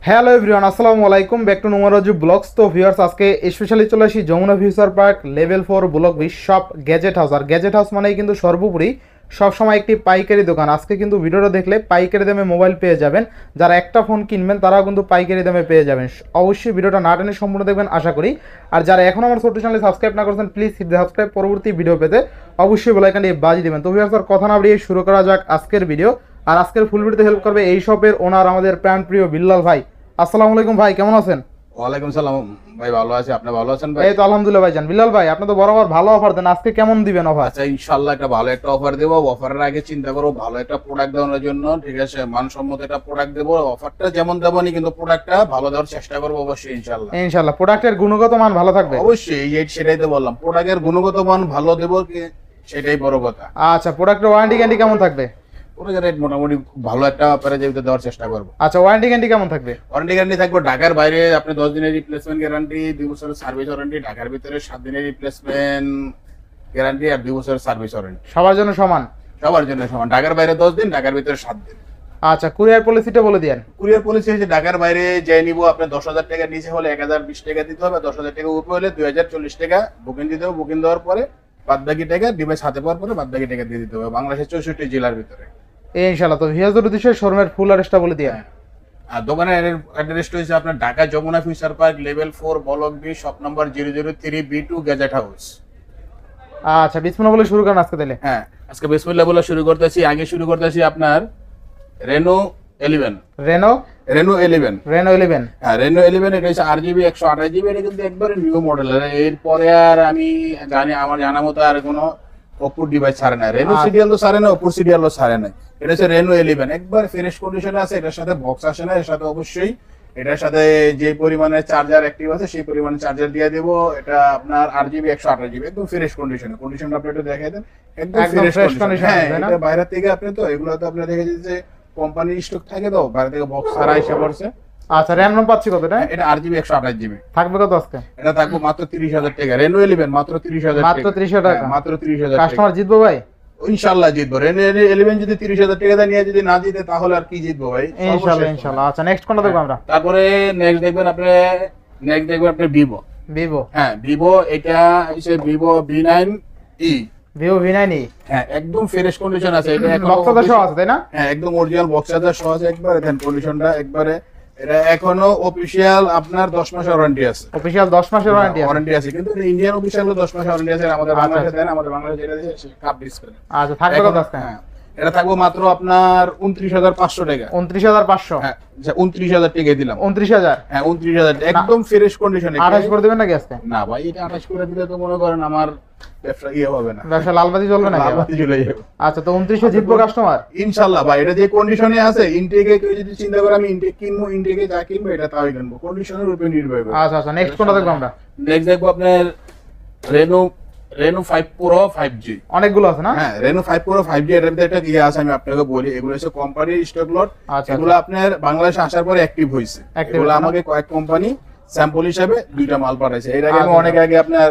Hello everyone, আসসালামু আলাইকুম, back to Numaroju blogs. তো ভিউয়ার্স, আজকে স্পেশালি চলে আসি Jamuna future park level 4 block 20 shop gadget house. আর গ্যাজেট হাউস মানেই কিন্তু সর্বোপরি সবসময় একটি পাইকারি দোকান। আজকে কিন্তু ভিডিওটা দেখলে পাইকারি দামে মোবাইল পেয়ে যাবেন। যারা একটা ফোন কিনবেন তারাও কিন্তু পাইকারি দামে পেয়ে যাবেন। অবশ্যই ভিডিওটা না টেনে সম্পূর্ণ দেখবেন আশা করি। আর যারা এখন আমার ছোট্ট চ্যানেলে সাবস্ক্রাইব না করছেন, প্লিজ হিট দ্য সাবস্ক্রাইব। পরবর্তী ভিডিও পেতে অবশ্যই বেল আইকনটি বাজিয়ে দেবেন। তো ভিউয়ার্স, আর কথা না বাড়িয়ে শুরু করা যাক আজকের ভিডিও। আর আজকের ফুল ভিডিওতে হেল্প করবে এই শপের ওনার, আমাদের প্রাণপ্রিয় বিল্লাল ভাই। আসসালামু আলাইকুম ভাই, কেমন আছেন? ওয়ালাইকুম সালাম ভাই, ভালো আছি। আপনি ভালো আছেন ভাই? এই তো আলহামদুলিল্লাহ ভাইজান। বিল্লাল ভাই, আপনি তো বরাবর ভালো অফার দেন, আজকে কেমন দিবেন অফার? আচ্ছা, ইনশাআল্লাহ একটা ভালো একটা অফার দেবো। অফারের আগে চিন্তা করো ভালো একটা প্রোডাক্ট দেওয়ার জন্য, ঠিক আছে? মানসম্মত একটা প্রোডাক্ট দেবো। অফারটা যেমন দেবো নি, কিন্তু প্রোডাক্টটা ভালো দেওয়ার চেষ্টা করবো অবশ্যই ইনশাআল্লাহ। ইনশাআল্লাহ প্রোডাক্টের গুণগত মান ভালো থাকবে অবশ্যই, সেটাই তো বললাম, প্রোডাক্টের গুণগত মান ভালো দেবো কি, সেটাই বড় কথা। আচ্ছা, প্রোডাক্টের ওয়ারেন্টি গ্যারান্টি কেমন থাকবে? প্রোডাক্টের রেট মোটামুটি ভালো একটা অফারে যেতে দেওয়ার চেষ্টা করবো। আচ্ছা, ওয়ারেন্টি গ্যারান্টি কেমন থাকবে? ওয়ারেন্টি গ্যারান্টি থাকবে ঢাকার বাইরে আপনি 10 দিনের রিপ্লেসমেন্ট গ্যারান্টি, 2 বছরের সার্ভিস ওয়ারেন্টি। ঢাকার ভিতরে 7 দিনের রিপ্লেসমেন্ট গ্যারান্টি আর 2 বছরের সার্ভিস ওয়ারেন্টি। সবার জন্য সমান? সবার জন্য সমান। ঢাকার বাইরে 10 দিন, ঢাকার ভিতরে 7 দিন। আচ্ছা, কুরিয়ার পলিসিটা বলে দেন। কুরিয়ার পলিসি হচ্ছে ঢাকার বাইরে যে নিব আপনার 10,000 টাকা নিচে হলে 1020 টাকা দিতে হবে, 10,000 টাকা উপরে হলে 2040 টাকা বুকিং দিতে হবে। বুকিং দেওয়ার পরে বাদ বাকি টাকা ডিভাইস হাতে পাওয়ার পরে বাদ বাকি টাকা দিয়ে দিতে হবে, বাংলাদেশের 64 জেলার ভিতরে। ইনশাআল্লাহ। তো ভিউয়ার্সদের উদ্দেশ্যে শোরুমের ফুল অ্যাড্রেসটা বলে দিন। আর দোকানের অ্যাড্রেসটা হচ্ছে আপনার Dhaka Jamuna future park level 4 block B shop number 003 B2 gadget house. আচ্ছা, বিসমিল্লাহ বলে শুরু করেন আজকে তাহলে। হ্যাঁ, আজকে বিসমিল্লাহ বলে শুরু করতেছি। আগে শুরু করতেছি আপনার রেনো 11। রেনো 11। রেনো 11। হ্যাঁ, রেনো 11 এটা হচ্ছে 8GB 128GB। এটা কিন্তু একবারে নিউ মডেল। এরপরে আর আমি জানি, আমার জানা মতো আর কোনো ওপো ডিভাইস ছাড়ে না। রেনো সিরিয়াল তো ছাড়ে না, ওপো সিরিয়ালও ছাড়ে না। এটা হচ্ছে রেনো 11, একবার ফ্রেশ কন্ডিশনে আছে। এটার সাথে বক্স আসে না, এর সাথে অবশ্যই এটার সাথে যে পরিমাণে চার্জার অ্যাক্টিভ আছে সেই পরিমাণে চার্জার দিয়ে দেবো। এটা আপনার 8GB 128GB, একদম ফ্রেশ কন্ডিশনে। কন্ডিশনটা আপনি একটু দেখাই দেন, একদম ফ্রেশ কন্ডিশন। হ্যাঁ, এটা বাইরে থেকে আপনি তো এগুলো তো আপনি দেখে যে কোম্পানির স্টক থাকে, তো বাইরে থেকে বক্স ছাড়া এসে পড়ছে। আচ্ছা, র‍্যাম রম পাচ্ছি কত? এটা 8GB 128GB থাকবে কত আজকে? এটা থাকবে মাত্র 30,000 টাকা। রেনো 11 মাত্র 30,000 টাকা। মাত্র 30,000 টাকা? মাত্র 30,000 টাকা। কাস্টমার জিতবো ভাই? ইনশাআল্লাহ জিতবো। রেনো 11 যদি 30,000 টাকা দিয়ে নিয়ে যদি না জিতে তাহলে আর কি জিতবো ভাই? ইনশাআল্লাহ ইনশাআল্লাহ। আচ্ছা, নেক্সট কোনটা দেখব আমরা? তারপরে নেক্সট দেখবেন আপনি ভিভো। ভিভো? হ্যাঁ, ভিভো এটা হচ্ছে ভিভো V9e। Vivo V9e? হ্যাঁ, একদম ফ্রেশ কন্ডিশন আছে। এটা এখন বক্স চার্জার সহ আছে তাই না? হ্যাঁ, একদম অরিজিনাল বক্স চার্জার সহ আছে। একবারে দেন কন্ডিশনটা একবারে। এটা এখনো অফিশিয়াল আপনার 10 মাসের ওয়ারেন্টি আছে। অফিশিয়াল 10 মাসের ওয়ারেন্টি আছে? কিন্তু ইন্ডিয়ান অফিশিয়াল 10 মাসের ওয়ারেন্টি আছে। আমাদের বাংলাদেশে দেন, আমাদের বাংলাদেশে এটা দিয়েছে কাপ ডিসপ্লে। আচ্ছা, থাকবে কত আজকে? হ্যাঁ, এটা থাকবে মাত্র আপনার 29,500 টাকা। 29,500? হ্যাঁ, 29,000 টাকা দিলাম। 29,000? হ্যাঁ, 29,000 একদম ফ্রেশ কন্ডিশনে। 28 করে দিবেন নাকি আজকে? না ভাই, এটা 28 করে দিলে তো মনে করেন আমার ব্যবসা হবে না, ব্যবসা লালবাতি জ্বলবে নাকি? লালবাতি জ্বলে যাবে। আচ্ছা, তো 29 এ জিতবো কাস্টমার ইনশাআল্লাহ ভাই। এটা যে কন্ডিশনে আছে, ইনটেকে কেউ যদি চিন্তা করে আমি ইনটেক কিনবো, ইনটেকে যা কিনবো এটা তাই কিনবো, কন্ডিশনের উপর নির্ভর করে। আচ্ছা আচ্ছা, নেক্সট কোনটা দেখব আমরা? নেক্সট দেখবো আপনার রেনো 5 Pro 5G। অনেকগুলো আছে না? হ্যাঁ, রেনো 5 Pro 5G এর ভিতরে একটা কি আছে আমি আপনাকে বলি। এগুলো হচ্ছে কোম্পানির স্টক লট। এগুলো আপনার বাংলাদেশে আসার পরে অ্যাক্টিভ হইছে। এগুলো আমাকে কয়েক কোম্পানি স্যাম্পল হিসেবে দুইটা মাল পাঠাইছে। এর আগে আমি অনেক আগে আপনার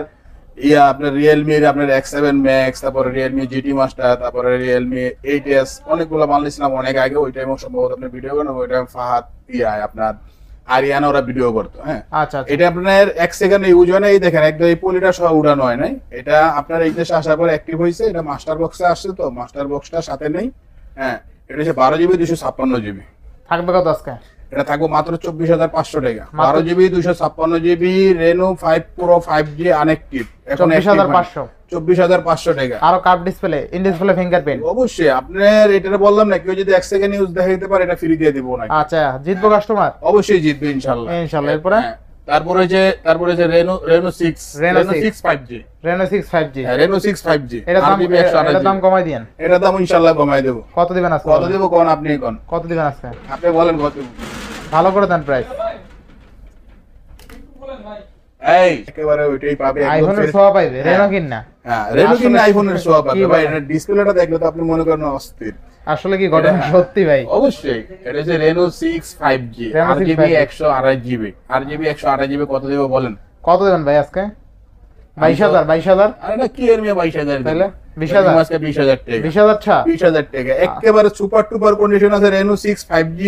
Realme এর আপনার X7 Max, তারপরে Realme GT Master, তারপরে Realme 8S অনেকগুলো মাল নিছিলাম অনেক আগে। ওই টাইমে সম্ভবত আপনি ভিডিও করেন, ওই টাইম ফাহাদ আপনার আরিয়ানা ওরা ভিডিও করতো। হ্যাঁ, আচ্ছা। এটা আপনার 1 সেকেন্ড ইউজ হয় না। এই দেখেন একদম এই পলিটা সহ উড়ানো হয় নাই। এটা আপনার এই দেশে আসার পর অ্যাক্টিভ হয়েছে। এটা মাস্টার বক্সে আসছে, তো মাস্টার বক্সটা সাথে নেই। হ্যাঁ, এটা হচ্ছে 12GB 256GB। থাকবে কত আজকে? এটা থাকবে মাত্র 24,500 টাকা। 12GB 256GB Reno 5 Pro 5G unactive, এখন 24,500? 24,500 টাকা। আরো curve display, in display fingerprint? অবশ্যই। আপনার এটা বললাম না, কেউ যদি 1 সেকেন্ড ইউজ দেখাইতে পারে এটা ফ্রি দিয়ে দিব না। আচ্ছা, জিতবো কাস্টমার? অবশ্যই জিতবে ইনশাআল্লাহ ইনশাআল্লাহ। এরপরে তারপরে যে Reno 6 5G। Reno 6 5G? Reno 6 5G এটা দাম কমাই দিয়েন। এটা দাম ইনশাআল্লাহ কমাই দেব। কত দিবেন আজকে? কত দেব কোন আপনি কোন? কত দিবেন আজকে? আপনি বলেন কত? ভালো করে দেন প্রাইস। এই একেবারে ওইটাই পাবে, আইফোনের সোয়া পাইবে, রেনো কিন না। হ্যাঁ, রেনো কিন না, আইফোনের সোয়া পাবে ভাই। এটা ডিসপ্লেটা দেখলে তো আপনি মনে করেন অস্থির। আসলে কি ঘটনা সত্যি ভাই? অবশ্যই। এটা হচ্ছে Reno 6 5G 8GB 128GB। 8GB 128GB কত দেব বলেন? কত দেবেন ভাই আজকে? 22,000? আরে না, কি এর মিয়া 22,000? তাহলে 20,000? আজকে 20,000 টাকা। 20,000 ছা? 20,000 টাকা। একেবারে সুপার টুপার কন্ডিশন আছে। রেনো 6 5G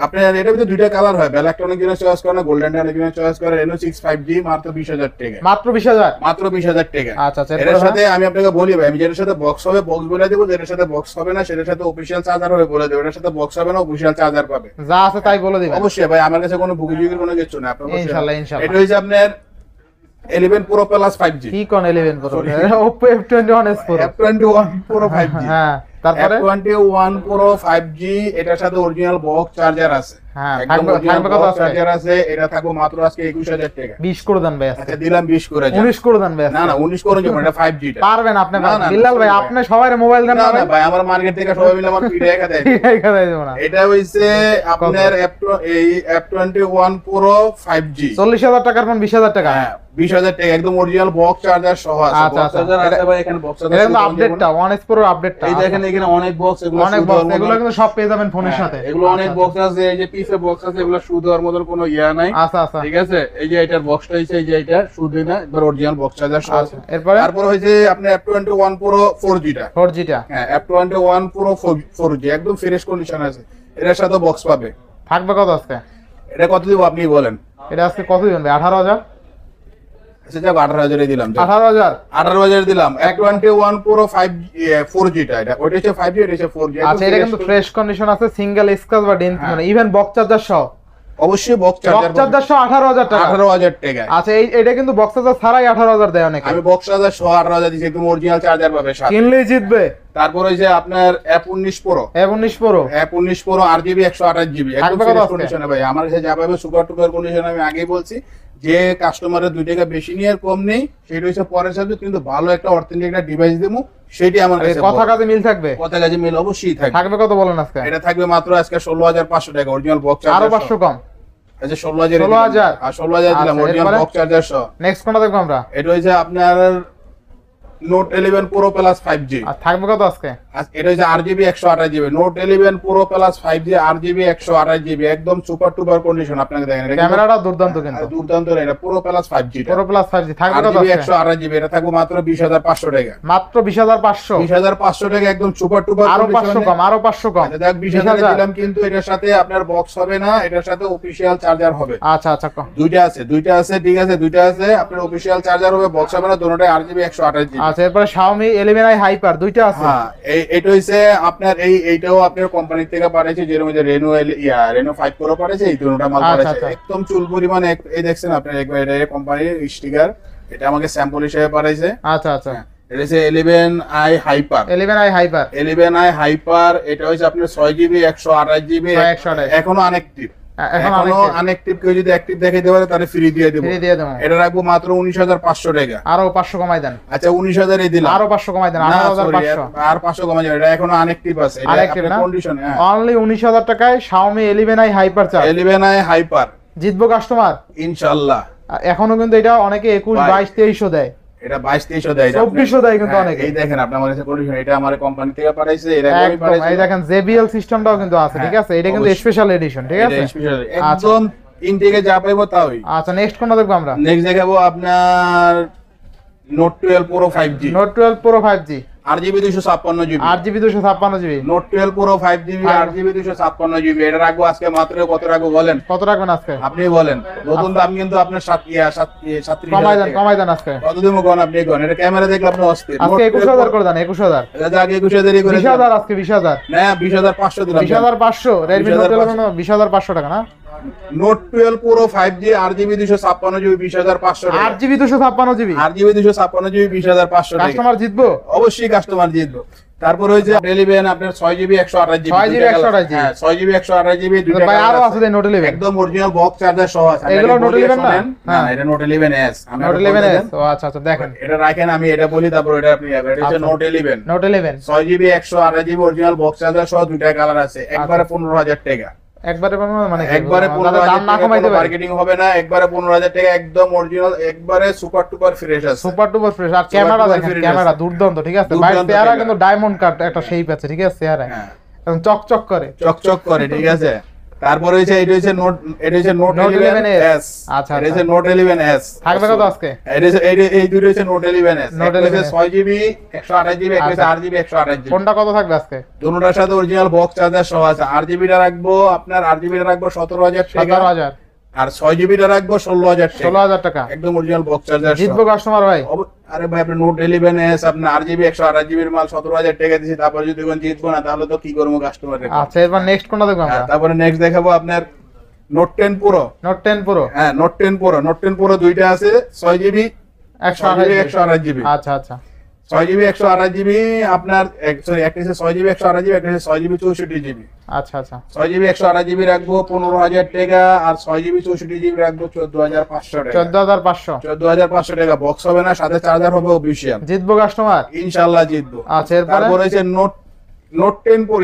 আপনার এটার ভিতরে দুইটা কালার হয়, ব্ল্যাক অনেক দিনের চয়েস করে না, গোল্ডেন অনেক দিনের চয়েস করে। রেনো 6 5G মাত্র 20,000 টাকা, মাত্র 20,000, মাত্র 20,000 টাকা। আচ্ছা আচ্ছা। এর সাথে আমি আপনাকে বলি ভাই, আমি যেটার সাথে বক্স হবে বক্স বলে দেবো, যেটার সাথে বক্স হবে না সেটার সাথে অফিশিয়াল চার্জার হবে বলে দেবো, এটার সাথে বক্স হবে না অফিশিয়াল চার্জার পাবে, যা আছে তাই বলে দিবেন। অবশ্যই ভাই, আমার কাছে কোনো বুকিং কোনো কিছু না, আপনার ইনশাআল্লাহ ইনশাআল্লাহ। এটা হচ্ছে আপনার 11 Pro Plus 5G, কি কোন 11 Pro, Oppo F21s Pro, F21 Pro 5G, হ্যাঁ তারপরে F21 Pro 5G, এটার সাথে অরিজিনাল বক্স চার্জার আছে, হ্যাঁ একদম থাকবে কত আছে? চার্জার আছে, এটা থাকবে মাত্র আজকে 21,000 টাকা। 20 করে দেন ভাই আজকে। আচ্ছা দিলাম 20 করে, 19 করে দেন ভাই। না না 19 করে যাবেন, এটা 5G টা পারবেন আপনি? না, না, বিল্লাল ভাই আপনি সবাই মোবাইল দেন না না ভাই, আমার মার্কেট থেকে সবাই মিলে আমার পিঠে একা দেয়। এটা হইছে আপনার এই F21 Pro 5G, 40,000 টাকার ফোন 20,000 টাকা। হ্যাঁ 20,000 টাকা, একদম অরিজিনাল বক্স চার্জার সহ আছে, আচ্ছা, বক্স আচ্ছা। চার্জার আছে ভাই, এখানে বক্স এটা চার্জার কিন্তু আপডেটটা 1s Pro আপডেটটা। এই দেখেন এখানে অনেক বক্স, এগুলো অনেক শুধু বক্স, এগুলো কিন্তু সব পেয়ে যাবেন ফোনের সাথে। এগুলো অনেক বক্স আছে, এই যে পিসে বক্স আছে, এগুলো শুধু আর মতন কোনো ইয়া নাই। আচ্ছা আচ্ছা ঠিক আছে, এই যে এটার বক্সটা হইছে, এই যে এটা শুধু না, একবার অরিজিনাল বক্স চার্জার সহ আছে। এরপরে তারপর হইছে আপনি F21 Pro 4G টা, 4G টা হ্যাঁ F21 Pro 4G একদম ফ্রেশ কন্ডিশন আছে, এটার সাথে বক্স পাবে। থাকবে কত আজকে? এটা কত দিব আপনি বলেন? এটা আজকে কত দিবেন ভাই? 18,000? আচ্ছা যাক 18,000 এ দিলাম, 18,000 18,000 দিলাম। F21 Pro 4G টা, এটা ওটা হচ্ছে 5G, এটা হচ্ছে 4G। আচ্ছা এটা কিন্তু ফ্রেশ কন্ডিশন আছে, সিঙ্গেল স্ক্র্যাচ বা ডেন্ট মানে ইভেন বক্স চার্জার সহ। অবশ্যই বক্স বক্স চার্জার সহ 18,000 টাকা। 18,000 টাকা। আচ্ছা এটা কিন্তু বক্স চার্জার ছাড়াই 18,000 দেয় অনেকে। আমি বক্স চার্জার সহ 18,000 দিছি, একদম অরিজিনাল চার্জার পাবে সাথে, কিনলেই জিতবে। তারপর হইছে আপনার F19 Pro, F19 Pro F19 Pro 8GB 128GB একদম ফ্রেশ কন্ডিশনে ভাই, আমার কাছে যা পাবে সুপার টুপার কন্ডিশনে। আমি আগেই বলছি যে কাস্টমারের 2 টাকা বেশি নিয়ে আর কম নেই, সেটা হচ্ছে পরের সাবজেক্ট, কিন্তু ভালো একটা অথেন্টিক একটা ডিভাইস দেবো, সেটি আমার কাছে কথা কাজে মিল থাকবে। কথা কাজে মিল অবশ্যই থাকবে। থাকবে কত বলেন আজকে? এটা থাকবে মাত্র আজকে 16,500 টাকা অরিজিনাল বক্স চার্জার, আরো 500 কম। আচ্ছা 16,000 16,000 আর 16,000 দিলাম অরিজিনাল বক্স চার্জার সহ। নেক্সট কোনটা দেখবো আমরা? এটা হচ্ছে আপনার Note 11 Pro Plus 5G, আর থাকবে কত আজকে? এটা হচ্ছে 8GB 128GB Note 11 Pro Plus 5G 8GB 128GB একদম সুপার টুপার কন্ডিশন। আপনাকে দেখেন এটা ক্যামেরাটা দুর্দান্ত কিন্তু দুর্দান্ত, এটা Pro Plus 5G টা, Pro Plus 5G থাকবে কত 8GB আজকে? 128GB, এটা থাকবে মাত্র 20,500 টাকা, মাত্র 20,500। 20,500 টাকা একদম সুপার টুপার আরো 500 কম, আরো 500 কম। আচ্ছা দেখ 20,000 দিলাম, কিন্তু এটার সাথে আপনার বক্স হবে না, এটার সাথে অফিশিয়াল চার্জার হবে। আচ্ছা আচ্ছা দুইটা আছে ঠিক আছে, দুইটা আছে, আপনার অফিশিয়াল চার্জার হবে, বক্স হবে না, দুটোটাই 8GB 128GB। আচ্ছা এরপরে Xiaomi 11i Hyper দুইটা আছে। হ্যাঁ এটা হইছে আপনার এইটাও আপনার কোম্পানি থেকে পাঠাইছে, যেরকম যে Reno 5 Pro পাঠাইছে, এই দুটোটা মাল আচ্ছা, পাঠাইছে আচ্ছা। একদম চুল পরিমাণ। এই দেখছেন আপনার একবার এটা কোম্পানির স্টিকার, এটা আমাকে স্যাম্পল হিসেবে পাঠাইছে। আচ্ছা আচ্ছা এটা হচ্ছে 11i Hyper, 11i Hyper 11i Hyper, এটা হচ্ছে আপনার 6GB 128GB 128 এখনো আনঅ্যাক্টিভ, এখনো আনঅ্যাক্টিভ, কেউ যদি অ্যাক্টিভ দেখাইতে পারে তাহলে ফ্রি দিয়ে দেব। ফ্রি দিয়ে দেবো। এটা রাখবো মাত্র 19,500 টাকা। আরো 500 কমাই দেন। আচ্ছা 19,000 এই দিলাম, আরো 500 কমাই দেন, না, 18,500। sorry, আর 500 কমা যাবে, এটা এখনো আনঅ্যাক্টিভ আছে, এটা আনঅ্যাক্টিভ আপনার না? কন্ডিশনে। হ্যাঁ অনলি 19,000 টাকায় Xiaomi 11i Hyper charge 11i Hyper জিতবো কাস্টমার ইনশাআল্লাহ। এখনো কিন্তু এটা অনেকে 21 ভাই। 22 2300 দেয়, এটা 22-2300 দেয়, 2400 দেয় কিন্তু হ্যাঁ, অনেকে। এই দেখেন আপনার কাছে কন্ডিশন, এটা আমার কোম্পানি থেকে পাঠাইছে, এর আগে একদম পাঠাইছে, এই দেখেন JBL সিস্টেমটাও কিন্তু আছে, ঠিক আছে? এটা কিন্তু অবশ্যই। স্পেশাল এডিশন, ঠিক আছে? এটা স্পেশাল একদম ইনটেকে যা পাইবো তাই। আচ্ছা নেক্সট কোনটা দেখবো আমরা? নেক্সট দেখাবো আপনার Note 12 Pro 5G, Note 12 Pro 5G 8GB 256GB, 8GB 256GB Note 12 Pro 5GB 8GB 256GB, এটা রাখবো আজকে মাত্র কত রাখবো বলেন? কত রাখবেন আজকে? আপনি বলেন, নতুন দাম কিন্তু আপনার 37,000 কমাই দেন আজকে। কত দিমু কোন আপনি কোন? এটা ক্যামেরা দেখলে আপনি অস্থির। আজকে 21,000 করে দেন, 21,000 এটা আগে 21,000 ই করে 20,000 আজকে 20,000 না 20,500 দিলাম। 20,500 Redmi Note 11 20,500 টাকা না? Note 12 Pro 5G 8GB 256GB 20,500 টাকা, 8GB 256GB 8GB 256GB 20,500 টাকা। কাস্টমার জিতবো অবশ্যই কাস্টমার জিতবে। তারপর হইছে 11 আপনার 6GB 128GB 6GB 128GB হ্যাঁ 6GB 128GB দুইটা ভাই কালার আরো আছে। আছে দেন Note 11 একদম অরিজিনাল বক্স চার্জার সহ আছে। এগুলো আমি Note বলি 11 না? শোনেন। না হ্যাঁ। এটা Note 11s। আমি Note 11s ও আচ্ছা আচ্ছা দেখেন এটা রাখেন, আমি এটা বলি তারপর এটা আপনি এটা হচ্ছে আচ্ছা। Note 11 Note 11 6GB 128GB original box charger সহ দুইটা কালার আছে, একবারে 15,000 টাকা। একবারে মানে কি? একবারে দাদা দাম না 15,000 কমাই টাকা, দেবে? মার্কেটিং হবে না, একবারে 15,000 টাকা একদম অরিজিনাল, একবারে সুপার টুপার ফ্রেশ আছে। Super টুপার fresh. আর ক্যামেরা টুপার দেখেন, ফ্রেশ ক্যামেরা আছে। দুর্দান্ত, ঠিক আছে? দুর্দান্ত ভাই চেহারা ক্যামেরা। কিন্তু ডায়মন্ড কাট একটা শেপ আছে, ঠিক আছে? চেহারা হ্যাঁ একদম চকচক করে। চকচক করে, ঠিক আছে। তারপরে হচ্ছে এটা হচ্ছে নোট Note 11s। আচ্ছা, এটা হচ্ছে নোট 11s। থাকবে কত আজকে? এই দুটো হচ্ছে নোট 11s। Note একটা হচ্ছে 11s 6GB 128GB, একটা হচ্ছে 8GB 128GB। কোনটা কত থাকবে আজকে? দুটোটার সাথে অরিজিনাল বক্স চার্জার সহ আছে। 8GB টা রাখবো আপনার 8GB টা রাখবো 17,000 টাকা, 17,000 আর 6GB টা রাখবো 16,000 টাকা, 16,000 টাকা। একদম অরিজিনাল বক্স চার্জার সহ। জিতবো কাস্টমার ভাই? আরে ভাই, আপনি নোট 11s আপনার 8GB 128GB এর মাল 17,000 টাকা দিয়েছি, তারপরে যদি কোন জিতবো না তাহলে তো কি করবো কাস্টমার। আচ্ছা, এবার নেক্সট কোনটা দেখবো আমরা? তারপরে নেক্সট দেখাবো আপনার নোট 10 প্রো। Note 10 pro. হ্যাঁ, নোট 10 প্রো দুইটা আছে, 6GB 128GB। আচ্ছা আচ্ছা, 6GB 128GB আপনার সরি, একটা হচ্ছে 6GB 128GB, একটা হচ্ছে 6GB 64GB। আচ্ছা আচ্ছা, 6GB 128GB রাখবো 15,000 টাকা, আর 6GB 64GB রাখবো 14,500 টাকা। 14,500। 14,500 টাকা। বক্স হবে না, সাথে চার্জার হবে অফিশিয়াল। জিতবো কাস্টমার? ইনশাআল্লাহ জিতবো। আচ্ছা, এরপরে তারপরে হচ্ছে Note 10 Pro,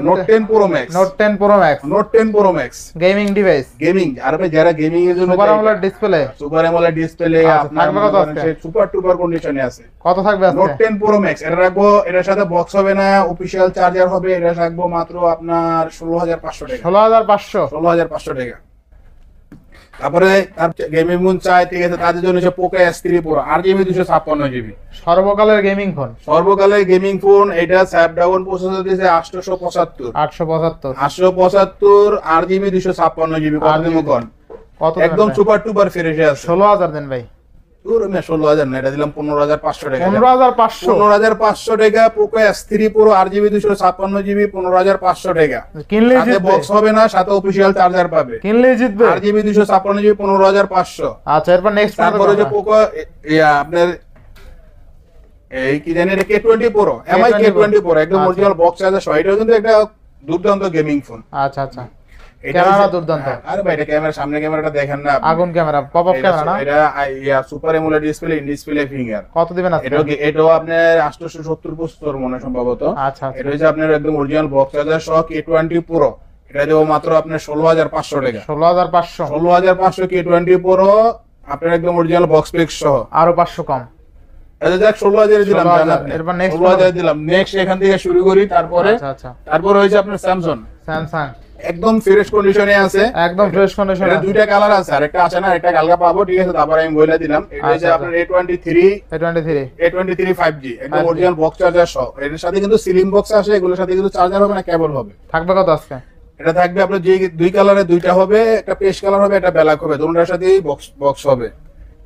Note 10 Pro Max. Note 10 Pro Max Note 10 Pro Max gaming device, gaming. আর ভাই যারা গেমিং এর জন্য super AMOLED display. Super AMOLED display আচ্ছা, আপনার থাকবে কত আজকে? সুপার টুপার কন্ডিশনে আছে। কত থাকবে আজকে? নোট 10 প্রো ম্যাক্স এটা রাখবো, এটার সাথে বক্স হবে না, অফিশিয়াল চার্জার হবে। এটা রাখবো মাত্র আপনার 16,500 টাকা। 16,500। 16,500 টাকা। তারপরে গেমিং মন চাই, ঠিক আছে, তাদের জন্য হচ্ছে Poco S3 pro 8GB 256GB। সর্বকালের গেমিং ফোন, সর্বকালের গেমিং ফোন। এটা স্ন্যাপড্রাগন প্রসেসর দিয়েছে 875। 875। 875 8GB 256GB। কত দিন কোন কত একদম সুপার টুপার ফ্রেশ আছে। 16,000 দেন ভাই। পুরো মে 16,000 না, এটা দিলাম 15,500 টাকা। 15,500। 15,500 টাকা Poco S3 pro 8GB 256GB, 15,500 টাকা। কিনলেই সাথে জিতবে, বক্স হবে না, সাথে অফিশিয়াল চার্জার পাবে। কিনলেই জিতবে। 8GB 256GB 15,500। আচ্ছা, এরপর নেক্সট তারপরে যে পোকো আপনার এই কি জানি এটা K20 pro, MI K20 pro, একদম আচ্ছা। অরিজিনাল বক্স চার্জার সহ। এটাও কিন্তু একটা দুর্দান্ত গেমিং ফোন। আচ্ছা আচ্ছা, এটা ক্যামেরা হচ্ছে- দুর্দান্ত। আরে ভাই, এটা ক্যামেরা, সামনে ক্যামেরাটা দেখেন না আপনি। আগুন ক্যামেরা, পপ আপ ক্যামেরা না? এটা super AMOLED display, in display finger. কত দিবেন আজকে? এটাও আপনার 870 প্রসেসর মনে হয় সম্ভবত। আচ্ছা আচ্ছা, এটা হচ্ছে আপনার একদম অরিজিনাল বক্স চার্জার সহ K20 প্রো। এটা দেবো মাত্র আপনার 16,500 টাকা। 16,500। 16,500 K20 প্রো আপনার একদম অরিজিনাল বক্স পেক সহ। আরো 500 কম। এটা যাক 16,000 দিলাম। 16,000 এরপর next 16,000 দিলাম। নেক্সট এখান থেকে শুরু করি। তারপরে আচ্ছা আচ্ছা, হয়েছে আপনার স্যামসাং। স্যামসাং একদম ফ্রেশ কন্ডিশনে আছে। একদম ফ্রেশ কন্ডিশন। এটা দুইটা কালার আছে, আর একটা আছে না, একটা কালকে পাবো, ঠিক আছে। তারপরে আমি বলে দিলাম এটা হচ্ছে আচ্ছা, আপনার A23 A23 5G, একদম অরিজিনাল বক্স চার্জার সহ। এর সাথে কিন্তু সিলিং বক্স আসে, এগুলোর সাথে কিন্তু চার্জার হবে না, কেবল হবে। থাকবে কত আজকে? এটা থাকবে আপনার যে দুই কালারে, দুইটা হবে, একটা পেস্ট কালার হবে, একটা ব্ল্যাক হবে, দুটোর সাথেই বক্স হবে।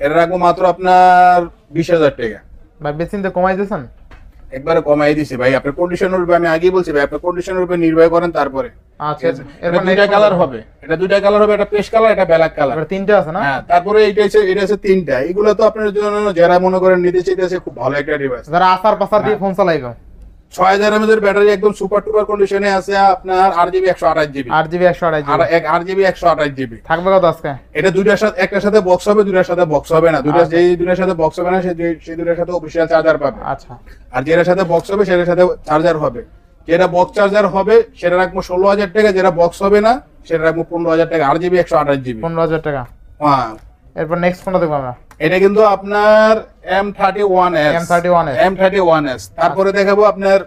এটা রাখবো মাত্র আপনার 20,000 টাকা। ভাই বেচিনতে কমাই দিয়েছেন? একবারে কমাই দিছি ভাই, আপনার কন্ডিশনের উপরে, আমি আগেই বলছি ভাই, আপনার কন্ডিশনের উপরে নির্ভর করেন। তারপরে আচ্ছা, এটা এরপর দুইটা কালার হবে, একটা পেস্ট কালার, একটা ব্ল্যাক কালার। এবার তিনটে আছে না? হ্যাঁ, তারপরে এটা হচ্ছে তিনটা। এগুলো তো আপনার জন্য যারা মনে করেন নিতে চাইতেছে, খুব ভালো একটা ডিভাইস। যারা আসার পাসার দিয়ে ফোন চালাইবে। 6000 mAh এর ব্যাটারি, একদম সুপার টুপার কন্ডিশনে আছে। আপনার 8GB 128GB, 8GB 128GB। আর 8GB 128GB। থাকবে কত আজকে? এটা দুইটার সাথে, একটার সাথে বক্স হবে, দুইটার সাথে বক্স হবে না। যেই দুইটার সাথে বক্স হবে না, সেই দুইটার সাথে অফিশিয়াল চার্জার পাবে। আচ্ছা, আর যেটার সাথে বক্স হবে সেটার সাথে চার্জার হবে। যেটা বক্স চার্জার হবে সেটা রাখবো 16,000 টাকা, যেটা বক্স হবে না সেটা রাখবো 15,000 টাকা। 8GB 128GB। 15,000 টাকা। হ্যাঁ, এরপর নেক্সট কোনটা দেখবো আমরা? এটা কিন্তু আপনার M31s। M31s। তারপরে দেখাবো আপনার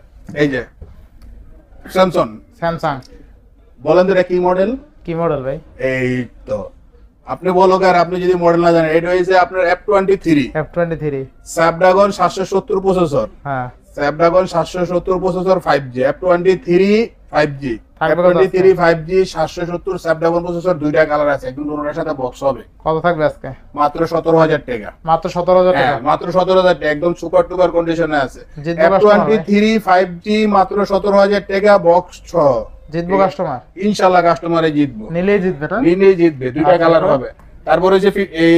এই যে স্যামসাং। স্যামসাং। বলেন তো এটা কি মডেল? কি মডেল ভাই? এই তো আপনি বলো, আর আপনি যদি মডেল না জানেন, এটা হইছে আপনার F23 F23 স্ন্যাপড্রাগন 770 প্রসেসর। হ্যাঁ, Snapdragon 770 processor 5G, F23 5G, থাকবে কত আজকে? F23 5G 770 স্ন্যাপড্রাগন প্রসেসর, দুইটা কালার আছে, একদম দুটোর সাথে বক্স হবে। কত থাকবে আজকে? মাত্র 17,000 টাকা। মাত্র 17,000 টাকা। হ্যাঁ, মাত্র 17,000 টাকা, একদম সুপার টুপার কন্ডিশনে আছে। জিতবো কাস্টমার ভাই। F23 5G মাত্র 17,000 টাকা, বক্স সহ। জিতবো কাস্টমার? ইনশাআল্লাহ কাস্টমারে জিতবো, নিলেই জিতবে না? নিলেই জিতবে। দুইটা আচ্ছা, কালার তারপর? হবে। তারপরে যে এই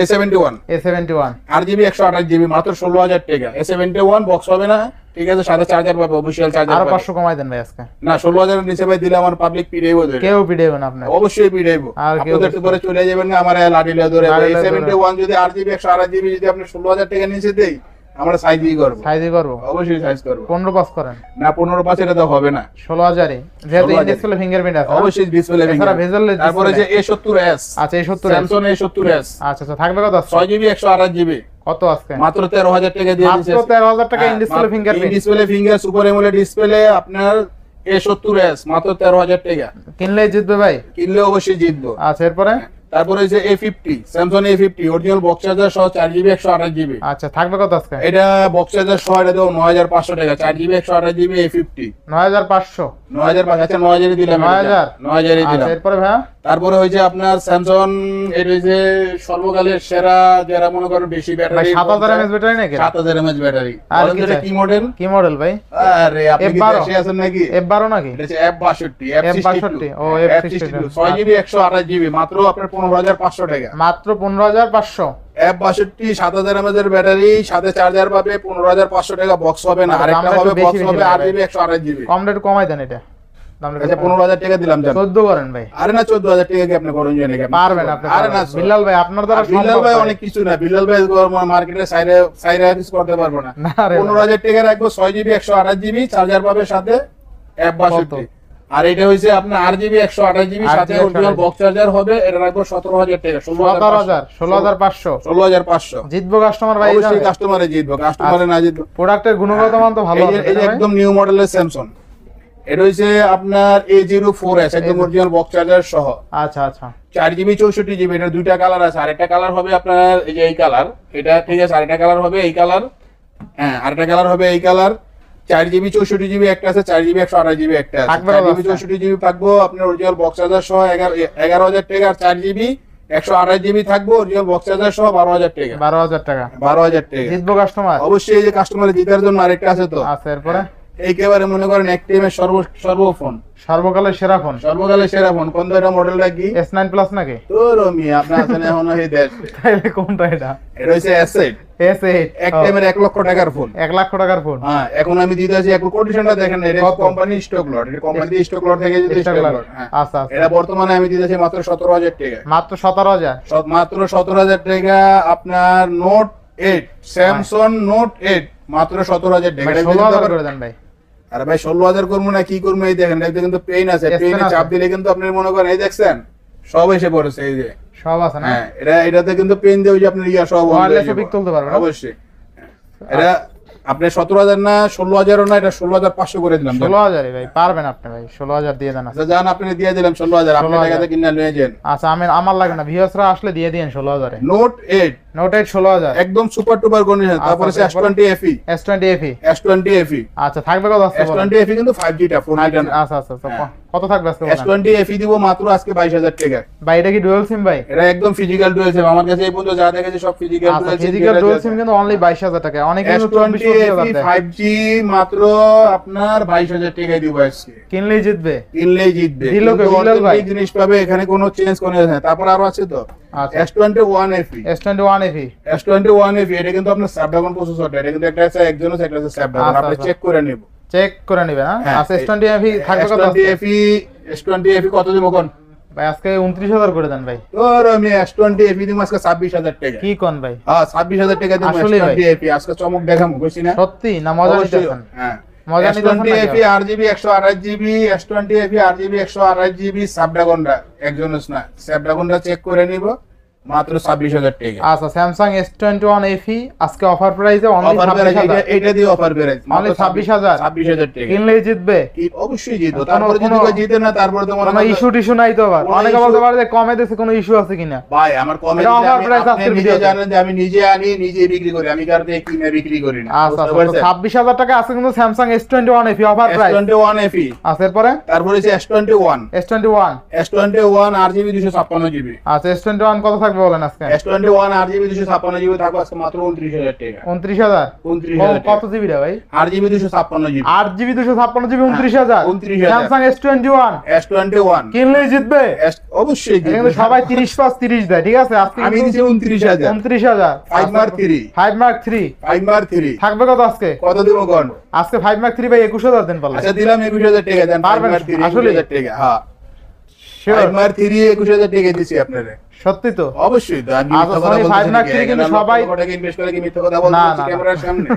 A71 A71 8GB 128GB মাত্র 16,000 টাকা। A71 বক্স হবে না, ঠিক আছে, সাথে চার্জার পাবে, অফিশিয়াল চার্জার আরো পাবে। 500 কমাই দেন ভাই আজকে। না, 16,000 এর নিচে ভাই দিলে আমার পাবলিক পিড়াইব ধরে। কেউ পিড়াইবে না আপনার। অবশ্যই পিড়াইব। আর কেউ আপনাদের তো পরে চলে যাবেন না আমার লাঠিলা ধরে। লাঠিলা ধরে। A71 যদি 8GB 128GB যদি আপনি 16,000 টাকা নিচে দেই, আমরা সাইজই করব। সাইজই করবো? অবশ্যই সাইজ করব। 15 পাস করেন না, 15 পাঁচ এটা তো হবে না। 16,000 যেহেতু 16,000 ডিসপ্লে ফিঙ্গারপ্রিন্ট আছে। অবশ্যই ডিসপ্লে এছাড়া ভেজাল display। তারপরে যে A70s। আচ্ছা, A70 স্যামসাং A70s। আচ্ছা আচ্ছা, থাকবে কত আজকে? 6GB 128GB কত আজকে? মাত্র 13,000 টাকা দিয়ে দিয়েছে। মাত্র 13,000 টাকা in display fingerprint. Display finger super AMOLED display আপনার A70s মাত্র 13,000 টাকা। কিনলেই জিতবে ভাই। কিনলে অবশ্যই জিতবো। আচ্ছা এরপরে তারপরে হচ্ছে A50 Samsung A50 original box charger সহ 4GB 128GB। আচ্ছা থাকবে কত আজকে? এটা বক্স চার্জার সহ এটা দেবো 9,500 টাকা, 4GB 128GB A50 9,500। 9,500। আচ্ছা 9,000 দিলাম। 9,000 9,000 দিলাম। আচ্ছা এরপরে ভাইয়া তারপরে হয়েছে আপনার স্যামসাং, এটা হচ্ছে সর্বকালের সেরা, যারা মনে করেন বেশি ভাই ব্যাটারি, 7,000 mAh ব্যাটারি নাকি? 7,000 mAh ব্যাটারি। আর বলেন কি তো এটা চাই? কি মডেল? কি মডেল ভাই? আরে আপনি কি F12? দেশে আছেন নাকি? F12 নাকি? এটা হচ্ছে F62, F62, ও F62, 6GB 128GB মাত্র আপনার 15,500 টাকা। মাত্র 15,500। F62 7,000 mAh এর ব্যাটারি, সাথে চার্জার পাবে, 15,500 টাকা বক্স হবে না, আচ্ছা, আরেকটা দামটা হবে একটু বক্স বেশি হবে বেশি 8GB 128GB। কম রেট কমাই দেন এটা দামটা। আচ্ছা 15,000 টাকা দিলাম জান। 14 করেন ভাই। আরে না 14,000 টাকা কি আপনি করুন জানেন কি? পারবেন আপনি। আরে না বিল্লাল ভাই আপনার দ্বারা বিল্লাল সম্ভব ভাই ভাই। অনেক কিছু না, বিল্লাল ভাই মার্কেটে সাইরে ইউজ করতে পারবো না। না রে ভাই। 15,000 টাকা রাখবো, 6GB 128GB চার্জার পাবে, সাথে F62। আর এটা হইছে আপনার 8GB 128GB সাথে 8GB অরিজিনাল বক্স চার্জার হবে, এটা রাখবো 17,000 টাকা। 17,000 16,500। 16,500। জিতবো কাস্টমার ভাই। অবশ্যই কাস্টমারে জিতবো, কাস্টমারে না জিতবো। প্রোডাক্টের গুণগত মান তো ভালো এই যে আছে ভাই। একদম নিউ মডেলের স্যামসাং, এটা হইছে আপনার A04s একদম অরিজিনাল বক্স চার্জার সহ। আচ্ছা আচ্ছা 4GB 64GB। এটা দুইটা কালার আছে, আরেকটা কালার হবে আপনার এই যে এই কালার, এটা ঠিক আছে, আরেকটা কালার হবে এই কালার, হ্যাঁ আরেকটা কালার হবে এই কালার। 4GB 64GB একটা আছে, 4GB 128GB একটা আছে। থাকবে 4GB কত? 64GB থাকবো আপনার অরিজিনাল বক্স চার্জার সহ 11,000 টাকা, আর 4GB 128GB থাকবো অরিজিনাল বক্স চার্জার সহ 12,000 টাকা। 12,000 টাকা। 12,000 টাকা। জিতবো কাস্টমার। অবশ্যই এই যে কাস্টমারের জিতার জন্য আরেকটা আছে তো। আচ্ছা এরপরে এইকেবারে মনে করেন একটিএমের সর্বফোন, সর্বকালের সেরা ফোন সর্বকালের সেরা ফোন। কোন এটা মডেলটা কি? S9 প্লাস নাকি? তোর মি আপনি আছেন এখন এই দেশ। তাইলে কোনটা এটা? এটা হচ্ছে S8 S8 একটিএমের 1 লক্ষ টাকার ফোন। 1 লাখ টাকার ফোন। হ্যাঁ এখন আমি দিতে আছি একটু কোটেশনটা দেখেন, এটা কোম্পানি স্টক লট, এটা কোম্পানি স্টক লট থেকে যদি স্টক লট। আচ্ছা আচ্ছা এটা বর্তমানে আমি দিতেছি মাত্র 17,000 টাকা। মাত্র 17,000। মাত্র 17,000 টাকা আপনার নোট 8 স্যামসাং নোট 8 মাত্র 17,000 টাকা। 16,000 করে দেন ভাই। আরে ভাই 16,000 করবো না কি করবো? এই দেখেন এটা কিন্তু পেইন আছে, পেইনে চাপ দিলে কিন্তু আপনি মনে করেন এই দেখছেন সব এসে পড়েছে এই যে। সব আছে না? হ্যাঁ এটাতে কিন্তু পেইন দিয়ে ওই যে আপনার ইয়া সব ওয়্যারলেস পিক তুলতে পারবেন না? অবশ্যই। এটা আপনি 17,000 না 16,000ও না, এটা 16,500 করে দিলাম। 16,000 ভাই পারবেন আপনি ভাই। 16,000 দিয়ে দেন। আচ্ছা জান আপনি দিয়ে দিলাম 16,000, আপনি টাকাতে কিনে নিয়ে যান। আচ্ছা আমার লাগবে না, ভিউয়ার্সরা আসলে দিয়ে দিন 16,000 এ। নোট 8 নোট 8 16,000 একদম সুপার টুপার কন্ডিশন। তারপরে আচ্ছা, S20 FE। S20 FE। S20 FE আচ্ছা থাকবে কত আজকে বলেন? S20 FE কিন্তু 5G টা 4G টা না। আচ্ছা আচ্ছা কত থাকবে আজকে বলেন? S20 FE দিব মাত্র আজকে 22,000 টাকা। ভাই এটা কি ডুয়াল সিম ভাই? এটা একদম ফিজিক্যাল ডুয়াল সিম, আমার কাছে এই পর্যন্ত যা দেখেছি সব ফিজিক্যাল আচ্ছা dual SIM. Physical dual SIM কিন্তু অনলি 22,000 টাকা। অনেকে কিন্তু S20 24,000 FE দেয়। 5G মাত্র আপনার 22,000 টাকায় দিব আজকে। কিনলেই জিতবে। কিনলেই জিতবে। দিল কে কিন্তু বিলাল ভাই? authentic জিনিস পাবে, এখানে কোনো চেঞ্জ কোনো না। তারপর আরো আছে তো আচ্ছা S21 FE। S21 FE। S21 FE এটা কিন্তু আপনার Snapdragon প্রসেসর, এটা কিন্তু একটা আছে একজনের একটা আছে Snapdragon, আচ্ছা, আপনি আচ্ছা। চেক করে নিব। চেক করে নেবেন হ্যাঁ? হ্যাঁ, আচ্ছা S20 FE থাকবে কত S20 আজকে? FE S20 FE কত দিব কোন? ভাই আজকে 29,000 করে দেন ভাই। তোর আমি S20 FE দিব আজকে 26,000 টাকা। কি কোন ভাই? হ্যাঁ 26,000 টাকা দিব আসলেই ভাই? S20 FE আজকে চমক দেখামু কইছি না? সত্যি না মজা অবশ্যই। নিতেছেন? হ্যাঁ মজা নিতেছেন S20 নাকি? FE 8GB 128GB S20 FE 8GB 128GB Snapdragonটা একজনের না, Snapdragonটা চেক করে নিব মাত্র 26,000 টাকা। আচ্ছা স্যামসাং S21 FE আজকে অফার প্রাইসে অনলি অফার প্রাইস 26,000। এটা দিয়ে অফার প্রাইস Only 26,000 26,000 টাকা। কিনলেই জিতবে। কি অবশ্যই জিতবো। তারপরে যদি কেউ জিতে না তারপরে তো মনে কোনো ইস্যু টিস্যু নাই তো আবার? কোনো অনেকে issue- বলতে পারে যে কমে দিছে, কোনো ইস্যু আছে কিনা? ভাই আমার কমেন্ট এটা offer price আপনি আজকের নিজে ভিডিওতে। জানেন যে আমি নিজে আনি নিজে বিক্রি করি, আমি কার থেকে কিনে বিক্রি করি না। আচ্ছা বুঝতে পারছেন? 26,000 টাকা আছে কিন্তু Samsung S21 FE offer price. S21 FE আচ্ছা এরপরে তারপরে হচ্ছে S21 S21 8GB 256GB। আচ্ছা S21 কত থাকবে বলেন আজকে? S21 8GB 256GB থাকবে আজকে মাত্র 29,000 টাকা। 29,000 29,000 কত জিবি রে ভাই? 8GB 256GB। 8GB 256GB 29,000 29,000 Samsung S21 S21 কিনলেই জিতবে। অবশ্যই এটা জিতবে। কিন্তু সবাই 30/30 দেয়, ঠিক আছে? আজকে আমি দিছি 29,000 29,000 5 Mark 3 5 Mark 3 5 Mark 3 থাকবে কত আজকে? কত দিব কোন? আজকে 5 Mark 3 ভাই 21,000 দেন পারলে। আচ্ছা দিলাম 21,000 টাকা দেন। 5 পারবেন Mark 3 আসলে? 21,000 টাকা। হ্যাঁ Sure? 5 Mark 3 21,000 টাকা দিছি আপনারে। সত্যি তো? অবশ্যই তো। আমি আচ্ছা, মিথ্যা কথা Sony বলতেছি 5 Mark নাকি? 3 কিন্তু এখানে সবাই লক্ষ টাকা ইনভেস্ট করে কি মিথ্যা কথা না, বলতেছি না, ক্যামেরার সামনে?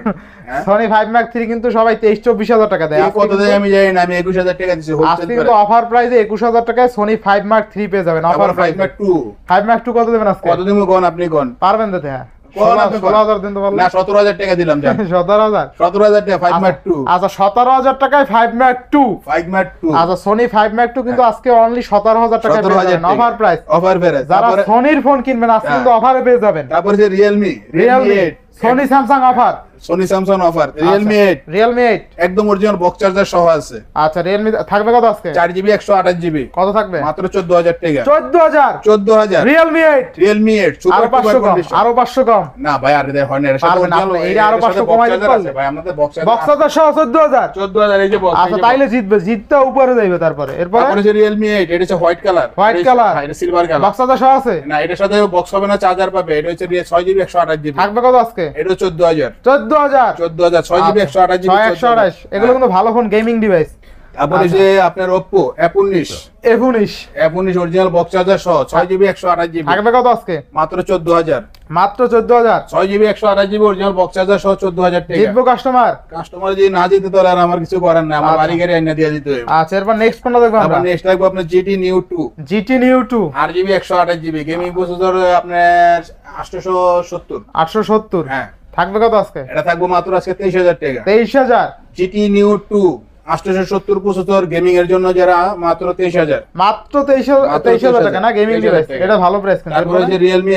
হ্যাঁ Sony 5 Mark 3 কিন্তু সবাই 23-24,000 টাকা দেয়। এই আজকে কত দেয় কিন্তু- আমি জানি না, আমি 21,000 টাকা দিছি আজকে হোলসেল কিন্তু করে। অফার প্রাইসে 21,000 টাকায় Sony 5 Mark 3 পেয়ে যাবেন অফার আবার 5 প্রাইসে। Mark 2 5 Mark 2 কত দেবেন আজকে? কত দিব কোন? আপনি কোন? পারবেন দিতে? হ্যাঁ 16,000 দিন তো বললেন। না 17,000 টাকা দিলাম জান। 17,000 17,000 টাকা 5 Mark 2। আচ্ছা 17,000 টাকায় 5 Mark 2। 5 Mark 2। আচ্ছা সোনি 5 Mark 2 কিন্তু আজকে অনলি 17,000 টাকায় পেয়ে 17,000 যাবেন, অফার প্রাইস। Offer price. যারা তারপরে সোনির ফোন কিনবেন আজকে কিন্তু অফারে পেয়ে যাবেন। তারপরে যে Realme 8, Sony Samsung offer, Sony Samsung offer, Realme 8 Realme 8 একদম অরিজিনাল বক্স চার্জার সহ আছে। আচ্ছা Realme থাকবে কত আজকে? 4GB 128GB কত থাকবে? মাত্র 14,000 টাকা। 14,000 14,000 Realme 8 Realme 8 আরো সুপার 500 কম, কন্ডিশন। আরো 500 কম। না ভাই আর দেয় হয় না, এর সাথে পারবেন না original আপনি, এইটা আরো এর সাথে 500 box কমাই charger দিতে আছে পারলে। ভাই, আমাদের বক্স বক্সাদার সহ 14,000। 14,000 এই যে বক্স। আচ্ছা তাইলে জিততে উপরে যাইবে তারপরে। এরপরে তারপরে যে Realme 8 এটা হচ্ছে হোয়াইট কালার। White color। এটা সিলভার কালার। বক্সাদার সহ আছে? না এটার সাথে বক্স হবে না, চার্জার পাবে। এটা হচ্ছে 6GB 128GB। থাকবে কত আজকে? এটা 14,000। 14,000 14,000 6GB 128GB। 628 এগুলো কিন্তু ভালো ফোন, গেমিং ডিভাইস। তারপরে যে আপনার Oppo F19 F19 original box charger সহ 6GB 128GB থাকবে কত আজকে? মাত্র 14,000। মাত্র 14,000। 6GB 128GB original box charger সহ 14,000 টাকা। জিতবো কাস্টমার। কাস্টমার যদি না জিতে তাহলে আর আমার কিছু করার নাই, আমার আচ্ছা। বাড়ি গাড়ি আইনা দিয়ে দিতে হবে। আচ্ছা এরপর নেক্সট ফোনটা দেখবো আমরা। তারপর নেক্সট থাকবে আপনার GT Neo 2 GT Neo 2 8GB 128GB gaming processor আপনার 870। 870 হ্যাঁ থাকবে কত আজকে? এটা থাকবে মাত্র আজকে 23,000 টাকা। 23,000 GT Neo 2 870 প্রসেসর গেমিং এর জন্য যারা মাত্র 23,000। মাত্র 23,000 টাকা না গেমিং 23,000 ডিভাইস, টাকা। এটা ভালো প্রাইস কিন্তু। তারপরে যে Realme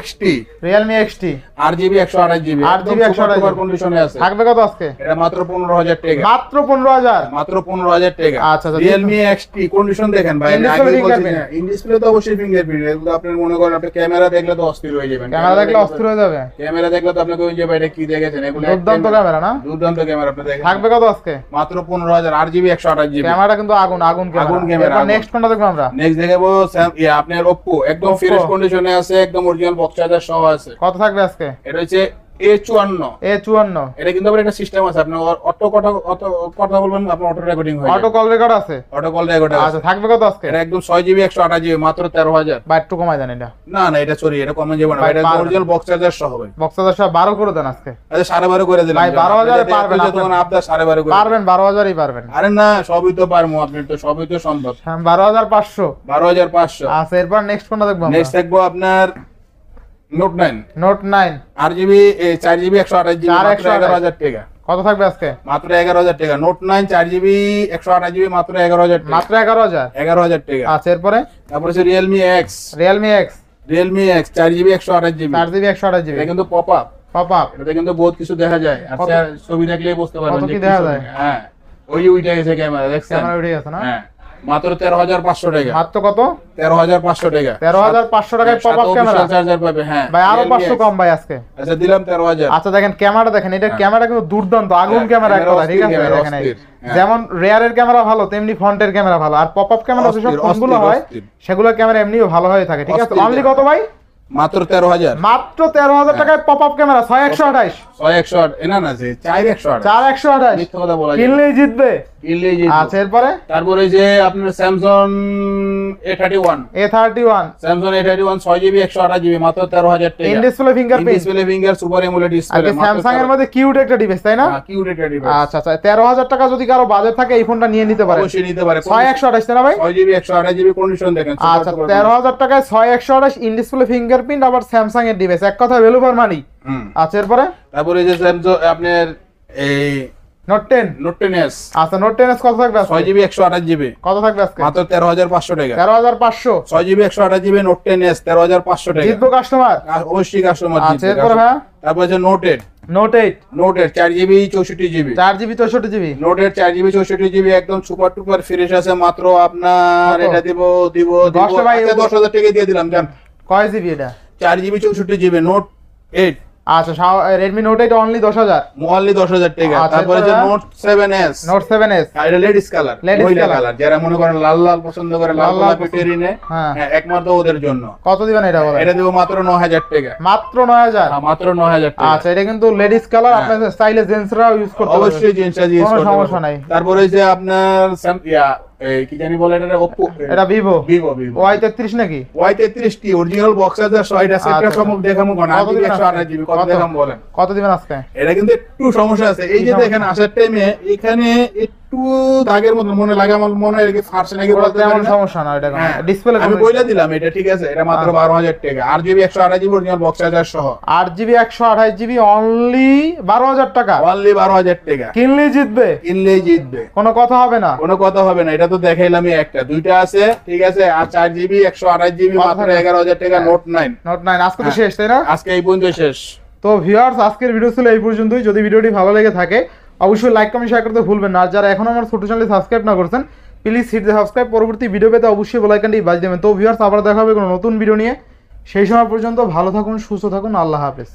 XT Realme XT 8GB 128GB 8GB 128GB কন্ডিশনে আছে। থাকবে কত আজকে? এটা মাত্র 15,000 টাকা। মাত্র 15,000 মাত্র 15,000 টাকা। আচ্ছা, আচ্ছা, Realme XT কন্ডিশন দেখেন ভাই, In display আগে বলছি fingerprint। না ইন ডিসপ্লে তো অবশ্যই ফিঙ্গারপ্রিন্ট। এগুলো আপনি মনে করেন আপনি ক্যামেরা দেখলে তো অস্থির হয়ে যাবেন। ক্যামেরা দেখলে অস্থির হয়ে যাবে। ক্যামেরা দেখলে তো আপনি কইন যে ভাই এটা কি দেখেছেন, এগুলো দুর্দান্ত ক্যামেরা না? দুর্দান্ত ক্যামেরা আপনি দেখেন। থাকবে কত আজকে? মাত্র 15,000 8GB 128GB। ক্যামেরা কিন্তু আগুন আগুন ক্যামেরা। ক্যামেরা, এরপর আগুন। নেক্সট কোনটা দেখবো আমরা? নেক্সট দেখাবো আপনার Oppo একদম Oppo। ফ্রেশ কন্ডিশনে আছে, একদম অরিজিনাল বক্স চার্জার সহ আছে। কত থাকবে আজকে? এটা হচ্ছে A54। A54 এটা কিন্তু আবার একটা সিস্টেম আছে, আপনি অটো কথা বলবেন, আপনার অটো রেকর্ডিং হয়। অটো কল রেকর্ড আছে? অটো কল রেকর্ডিং আচ্ছা থাকবে কত আজকে? এটা একদম 6GB 128GB মাত্র 13,000। বা একটু কমাই দেন এটা। না না এটা সরি, এটা কমে যাবে না ভাই, এটা পারবেন। অরিজিনাল বক্স চার্জার সহ হবে। বক্সাদার সব 12 করে দেন আজকে। আচ্ছা 12.5 করে দিলাম ভাই, 12,000 এ পারবেন আপনি তখন আপনার 12.5 করে পারবেন 12,000ই পারবেন। আরে না সবই তো পারমু, আপনি তো সবই তো সম্ভব। 12,500 12,500। আচ্ছা এরপর নেক্সট কোনটা দেখবো আমরা? নেক্সট থাকবো আপনার Note 9 note 9 8GB 4GB 128GB মাত্র 11,000 টাকা। কত থাকবে আজকে? মাত্র 11,000 টাকা। Note 9 4GB 128GB মাত্র 11,000 টাকা। মাত্র 11,000। 11,000 টাকা। আচ্ছা এরপরে তারপরে হচ্ছে Realme X Realme X 4GB 128GB 4GB 128GB এটা কিন্তু পপ আপ। পপ আপ এটা কিন্তু বহুত কিছু দেখা যায়, আর কত? ছবি দেখলেই বুঝতে পারবেন কত যে কি কি দেখা ছবি। যায়? হ্যাঁ ওই উইটা গেছে ক্যামেরা, দেখছেন? ক্যামেরা উঠে গেছে না? হ্যাঁ মাত্র 13,500 টাকা। মাত্র কত? 13,500 টাকা। 13,500 টাকায় পপ আপ ক্যামেরা। চার্জার পাবে। হ্যাঁ ভাই আরো Realme 500 X। কম ভাই আজকে। আচ্ছা দিলাম 13,000। আচ্ছা দেখেন ক্যামেরা দেখেন, এটার ক্যামেরা কিন্তু দুর্দান্ত আগুন হ্যাঁ, ক্যামেরা এক ক্যামেরা কথা, ঠিক আছে? অস্থির ক্যামেরা, দেখেন এই। অস্থির। হ্যাঁ। যেমন রেয়ারের ক্যামেরা ভালো তেমনি ফ্রন্টের ক্যামেরা ভালো, আর পপ আপ ক্যামেরা যেসব অস্থির, ফোনগুলো অস্থির, হয় অস্থির। সেগুলোর ক্যামেরা এমনিও ভালো হয়ে থাকে, ঠিক আছে? অস্থির অনলি কত ক্যামেরা। ভাই? মাত্র 13,000। মাত্র 13,000 টাকায় পপ আপ ক্যামেরা 6128 6,108 না না যে 4,108 4128 মিথ্যা কথা বলা যায় না। কিনলেই জিতবে। কিনলেই জিতবো। আচ্ছা এরপরে তারপরে যে আপনার Samsung A31 A31 Samsung A31 6GB 128GB মাত্র 13,000 টাকা। In display fingerprint. Display finger super amoled আর ডিসপ্লে স্যামসাং এর মধ্যে কিউট একটা ডিভাইস, তাই না? কিউট একটা ডিভাইস। আচ্ছা আচ্ছা 13,000 টাকা যদি কারো বাজেট থাকে এই ফোনটা নিয়ে নিতে পারে। অবশ্যই নিতে পারে। 6128 না ভাই? 6GB 128GB কন্ডিশন দেখেন। আচ্ছা 13,000 টাকায় 6128 ইন ডিসপ্লে ফিঙ্গারপ্রিন্ট আবার স্যামসাং এর ডিভাইস, এক কথা ভ্যালু ফর মানি। হুম। আচ্ছা এরপরে তারপরে যে Samsung আপনার এই নোট 10। Note 10s আচ্ছা নোট 10s কত থাকবে আজকে? 6GB 128GB কত থাকবে আজকে? মাত্র 13,500 টাকা। 13,500 6GB 128GB Note 10s 13,500 টাকা। জিতবো কাস্টমার। অবশ্যই কাস্টমার আচ্ছা জিতবে। এরপরে ভাই তারপরে যে Note 8 note 8 4GB 64GB 4GB 64GB Note 8 4GB 64GB একদম সুপার টুপার ফ্রেশ আছে মাত্র আপনার কত? এটা দিব 10 ভাই, আচ্ছা, 10,000 টাকা দিয়ে দিলাম জান। কয় জিবি এটা? 4GB 64GB Note 8 আচ্ছা Redmi Note 8 অনলি 10,000। মোয়াল্লি 10,000 টাকা। আচ্ছা, তারপরে যে এরপরে? Note 7s নোট 7s আর এটা লেডিস কালার, Ladies মহিলা color। কালার, যারা মনে করেন লাল লাল পছন্দ করে, লাল লাল লাল গোলাপি টেরিনে, হ্যাঁ। হ্যাঁ একমাত্র ওদের জন্য। কত দিবেন এটা বলেন? এটা দেব মাত্র 9,000 টাকা। মাত্র 9,000। হ্যাঁ, মাত্র 9,000 টাকা। আচ্ছা এটা কিন্তু লেডিস কালার, হ্যাঁ। আপনাদের স্টাইলে জেন্টসরাও ইউজ করতে পারবে। অবশ্যই জিন্সটা ইউজ কোনো করতে সমস্যা পারবো। নাই। তারপরে যে আপনার এই কি জানি বলে এটা Oppo এটা Vivo Vivo Y33 নাকি? Y33T অরিজিনাল বক্স আছে 6টা সেটটা আচ্ছা। সমক দেখামু কোন কত দিবেন আজকে? 128GB কত দেখাম বলেন। কত দিবেন আজকে? এটা কিন্তু একটু সমস্যা আছে, এই যে কি দেখেন আসার টাইমে এখানে একটু একটু দাগের মতো মনে লাগে, আমার মনে হয় কি ফাটছে নাকি বলতে তেমন পারি না। সমস্যা না, এটা হ্যাঁ, ডিসপ্লে আমি বলে দিলাম এটা ঠিক আছে, এটা মাত্র 12,000 টাকা। RGB 128GB original box charger সহ 8GB 128GB অনলি 12,000 টাকা, অনলি 12,000 টাকা। কিনলেই জিতবে, কিনলেই জিতবে, কোনো কথা হবে না। কোনো কথা হবে না। এটা তো দেখাইলামই, একটা দুইটা আছে ঠিক আছে, আর 4GB 128GB মাত্র 11,000 টাকা। নোট 9 নোট 9 আজকে তো হ্যাঁ। শেষ, তাই না? আজকে এই পর্যন্ত শেষ। তো ভিউয়ার্স, আজকের ভিডিও ছিল এই পর্যন্তই। যদি ভিডিওটি ভালো লেগে থাকে অবশ্যই লাইক কমেন্ট শেয়ার করতে ভুলবেন না। আর যারা এখনো আমার ছোট চ্যানেলে সাবস্ক্রাইব না করছেন প্লিজ হিট দ্য সাবস্ক্রাইব। পরবর্তী ভিডিও পেতে অবশ্যই বেল আইকনটি বাজিয়ে দেবেন। তো ভিউয়ার্স, আবার দেখা হবে কোনো নতুন ভিডিও নিয়ে। সেই সময় পর্যন্ত ভালো থাকুন, সুস্থ থাকুন, আল্লাহ হাফেজ।